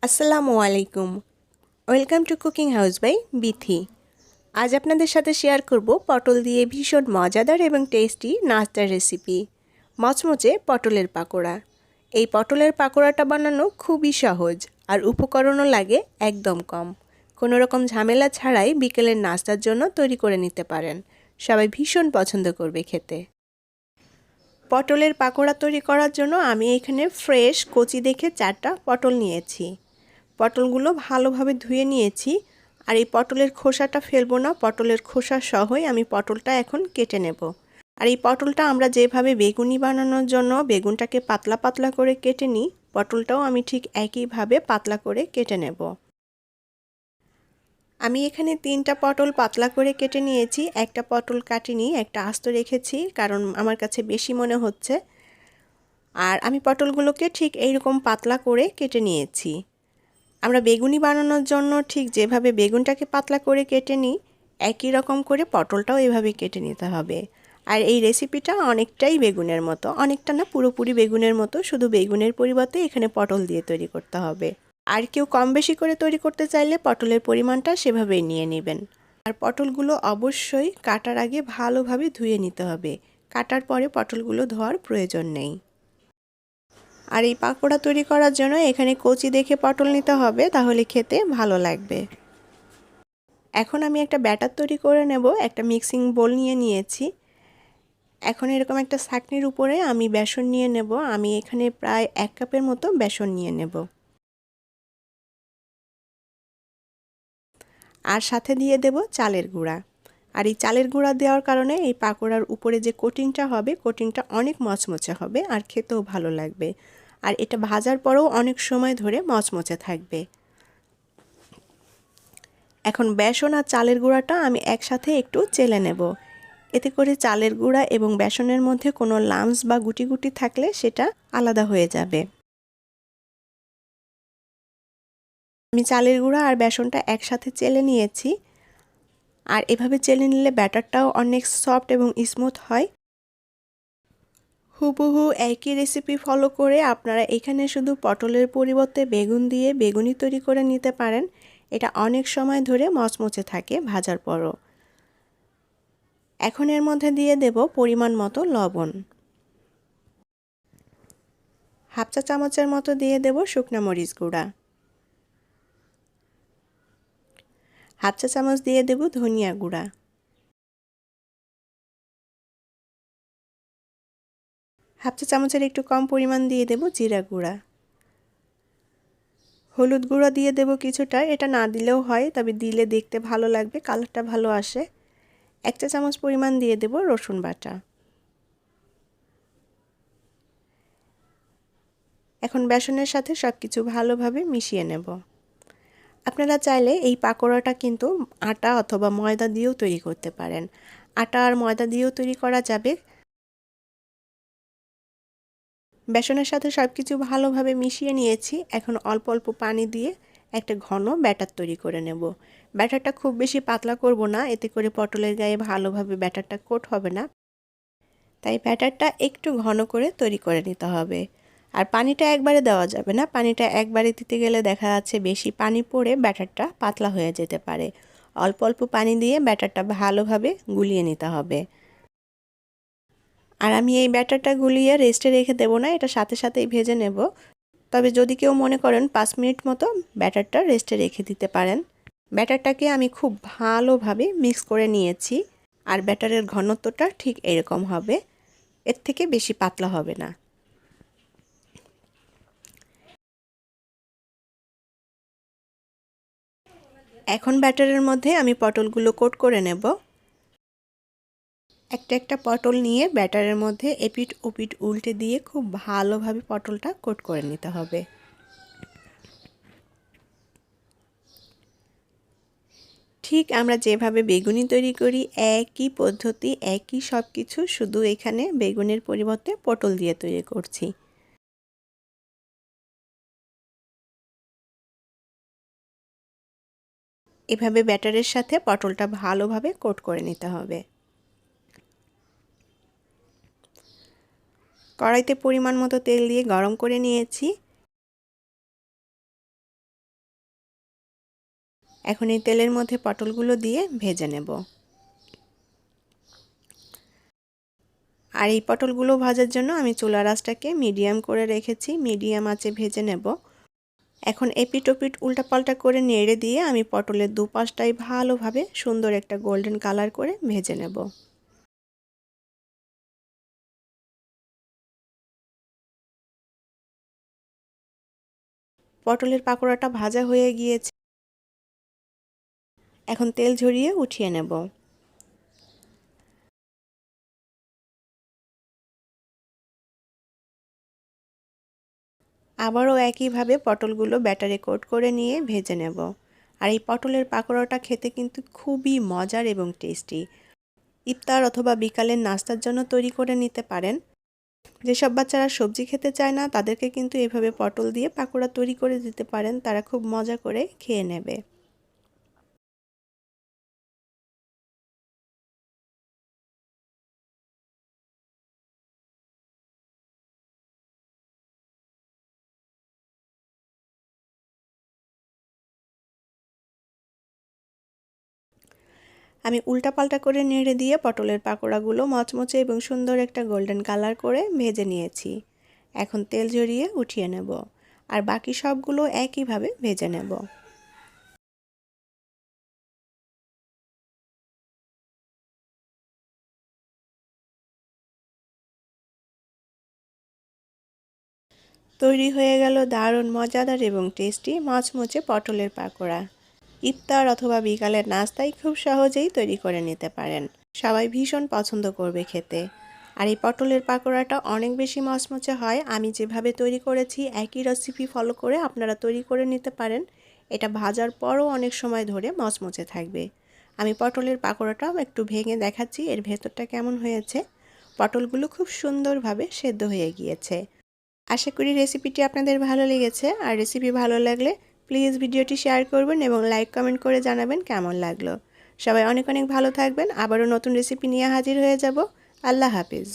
আসসালামু আলাইকুম। Welcome to cooking house by Bithi. আজ আপনাদের সাথে শেয়ার করব পটল দিয়ে ভীষণ মজাদার এবং টেস্টি নাস্তার রেসিপি, মচমচে পটলের পাকোড়া। এই পটলের পাকোড়াটা বানানো খুবই সহজ আর উপকরণও লাগে একদম কম। কোনো রকম ঝামেলা ছাড়াই বিকেলের নাস্তার জন্য তৈরি করে নিতে পারেন। সবাই ভীষণ পছন্দ করবে খেতে। পটলের পাকোড়া তৈরি করার জন্য আমি এখানে ফ্রেশ কচি দেখে 4টা পটল নিয়েছি। পটলগুলো ভালোভাবে ধুয়ে নিয়েছি। আর এই পটলের খোসাটা ফেলবো না, পটলের খোসা সহই আমি পটলটা এখন কেটে নেব। আর এই পটলটা আমরা যেভাবে বেগুনি বানানোর জন্য বেগুনটাকে পাতলা পাতলা করে কেটে নিই, পটলটাও আমি ঠিক একইভাবে পাতলা করে কেটে নেব। আমি এখানে 3টা পটল পাতলা করে কেটে নিয়েছি। একটা পটল কাটিনি, একটা আস্ত রেখেছি কারণ আমার কাছে বেশি মনে হচ্ছে। আর আমি পটলগুলোকে ঠিক এইরকম পাতলা করে কেটে নিয়েছি। আমরা বেগুনি বানানোর জন্য ঠিক যেভাবে বেগুনটাকে পাতলা করে কেটে নিই, একই রকম করে পটলটাও এভাবে কেটে নিতে হবে। আর এই রেসিপিটা অনেকটাই বেগুনের মতো, অনেকটা না পুরোপুরি বেগুনের মতো, শুধু বেগুনের পরিবর্তে এখানে পটল দিয়ে তৈরি করতে হবে। আর কেউ কম বেশি করে তৈরি করতে চাইলে পটলের পরিমাণটা সেভাবেই নিয়ে নেবেন। আর পটলগুলো অবশ্যই কাটার আগে ভালোভাবে ধুয়ে নিতে হবে। কাটার পরে পটলগুলো ধোয়ার প্রয়োজন নেই। আর এই পাকোড়া তৈরি করার জন্য এখানে কচি দেখে পটল নিতে হবে, তাহলে খেতে ভালো লাগবে। এখন আমি একটা ব্যাটার তৈরি করে নেব। একটা মিক্সিং বোল নিয়ে নিয়েছি। এখন এরকম একটা ছাঁকনির উপরে আমি বেসন নিয়ে নেব। আমি এখানে প্রায় 1 কাপের মতো বেসন নিয়ে নেব। আর সাথে দিয়ে দেব চালের গুঁড়া। আর এই চালের গুঁড়া দেওয়ার কারণে এই পাকোড়ার উপরে যে কোটিংটা হবে, কোটিংটা অনেক মচমচে হবে আর খেতেও ভালো লাগবে। আর এটা ভাজার পরেও অনেক সময় ধরে মচমচে থাকবে। এখন বেসন আর চালের গুঁড়াটা আমি একসাথে একটু চেলে নেব। এতে করে চালের গুঁড়া এবং বেসনের মধ্যে কোনো লাম্পস বা গুটি গুটি থাকলে সেটা আলাদা হয়ে যাবে। আমি চালের গুঁড়া আর বেসনটা একসাথে চেলে নিয়েছি। আর এভাবে চেলে নিলে ব্যাটারটাও অনেক সফট এবং স্মুথ হয়। হুবহু একই রেসিপি ফলো করে আপনারা এখানে শুধু পটলের পরিবর্তে বেগুন দিয়ে বেগুনি তৈরি করে নিতে পারেন। এটা অনেক সময় ধরে মচমচে থাকে ভাজার পরও। এখন এর মধ্যে দিয়ে দেব পরিমাণ মতো লবণ। হাফ চা চামচের মতো দিয়ে দেব শুকনা মরিচ গুঁড়া। হাফ চা চামচ দিয়ে দেব ধনিয়া গুঁড়া। হাফ চা চামচের একটু কম পরিমাণ দিয়ে দেব জিরা গুঁড়া। হলুদ গুঁড়া দিয়ে দেব কিছুটা, এটা না দিলেও হয়, তবে দিলে দেখতে ভালো লাগবে, কালারটা ভালো আসে। 1 চা চামচ পরিমাণ দিয়ে দেব রসুন বাটা। এখন বেসনের সাথে সব কিছু ভালোভাবে মিশিয়ে নেব। আপনারা চাইলে এই পাকোড়াটা কিন্তু আটা অথবা ময়দা দিয়েও তৈরি করতে পারেন। আটা আর ময়দা দিয়েও তৈরি করা যাবে। বেসনের সাথে সব কিছু ভালোভাবে মিশিয়ে নিয়েছি। এখন অল্প অল্প পানি দিয়ে একটা ঘন ব্যাটার তৈরি করে নেব। ব্যাটারটা খুব বেশি পাতলা করব না, এতে করে পটলের গায়ে ভালোভাবে ব্যাটারটা কোট হবে না। তাই ব্যাটারটা একটু ঘন করে তৈরি করে নিতে হবে। আর পানিটা একবারে দেওয়া যাবে না, পানিটা একবারে দিতে গেলে দেখা যাচ্ছে বেশি পানি পড়ে ব্যাটারটা পাতলা হয়ে যেতে পারে। অল্প অল্প পানি দিয়ে ব্যাটারটা ভালোভাবে গুলিয়ে নিতে হবে। আর আমি এই ব্যাটারটা গুলিয়ে রেস্টে রেখে দেবো না, এটা সাথে সাথেই ভেজে নেব। তবে যদি কেউ মনে করেন 5 মিনিট মতো ব্যাটারটা রেস্টে রেখে দিতে পারেন। ব্যাটারটাকে আমি খুব ভালোভাবে মিক্স করে নিয়েছি। আর ব্যাটারের ঘনত্বটা ঠিক এরকম হবে, এর থেকে বেশি পাতলা হবে না। এখন ব্যাটারের মধ্যে আমি পটলগুলো কোট করে নেব। একটা একটা পটল নিয়ে ব্যাটারের মধ্যে এপিট ওপিট উল্টে দিয়ে খুব ভালোভাবে পটলটা কোট করে নিতে হবে। ঠিক আমরা যেভাবে বেগুনি তৈরি করি একই পদ্ধতি, একই সব কিছু, শুধু এখানে বেগুনের পরিবর্তে পটল দিয়ে তৈরি করছি। এভাবে ব্যাটারের সাথে পটলটা ভালোভাবে কোট করে নিতে হবে। কড়াইতে পরিমাণ মতো তেল দিয়ে গরম করে নিয়েছি। এখন এই তেলের মধ্যে পটলগুলো দিয়ে ভেজে নেব। আর এই পটলগুলো ভাজার জন্য আমি চুলার আঁচটাকে মিডিয়াম করে রেখেছি, মিডিয়াম আঁচে ভেজে নেব। এখন এপিট ওপিট উল্টাপাল্টা করে নেড়ে দিয়ে আমি পটলের দুপাশটাই ভালোভাবে সুন্দর একটা গোল্ডেন কালার করে ভেজে নেব। পটলের পাকোড়াটা ভাজা হয়ে গিয়েছে, এখন তেল ঝরিয়ে উঠিয়ে নেব। আবারও একইভাবে পটলগুলো ব্যাটারে কোট করে নিয়ে ভেজে নেব। আর এই পটলের পাকোড়াটা খেতে কিন্তু খুবই মজার এবং টেস্টি। ইফতার অথবা বিকালের নাস্তার জন্য তৈরি করে নিতে পারেন। যেসব বাচ্চারা সবজি খেতে চায় না তাদেরকে কিন্তু এভাবে পটল দিয়ে পাকোড়া তৈরি করে দিতে পারেন, তারা খুব মজা করে খেয়ে নেবে। আমি উল্টাপাল্টা করে নেড়ে দিয়ে পটলের পাকোড়াগুলো মচমচে এবং সুন্দর একটা গোল্ডেন কালার করে ভেজে নিয়েছি। এখন তেল ঝরিয়ে উঠিয়ে নেব, আর বাকি সবগুলো একইভাবে ভেজে নেব। তৈরি হয়ে গেল দারুণ মজাদার এবং টেস্টি মচমচে পটলের পাকোড়া। ইফতার অথবা বিকালের নাস্তায় খুব সহজেই তৈরি করে নিতে পারেন। সবাই ভীষণ পছন্দ করবে খেতে। আর এই পটলের পাকোড়াটা অনেক বেশি মচমচে হয়। আমি যেভাবে তৈরি করেছি একই রেসিপি ফলো করে আপনারা তৈরি করে নিতে পারেন। এটা ভাজার পরও অনেক সময় ধরে মচমচে থাকবে। আমি পটলের পাকোড়াটাও একটু ভেঙে দেখাচ্ছি এর ভেতরটা কেমন হয়েছে। পটলগুলো খুব সুন্দরভাবে সেদ্ধ হয়ে গিয়েছে। আশা করি রেসিপিটি আপনাদের ভালো লেগেছে। আর রেসিপি ভালো লাগলে প্লিজ ভিডিওটি শেয়ার করবেন এবং লাইক কমেন্ট করে জানাবেন কেমন লাগলো। সবাই অনেক অনেক ভালো থাকবেন। আবারও নতুন রেসিপি নিয়ে হাজির হয়ে যাব। আল্লাহ হাফিজ।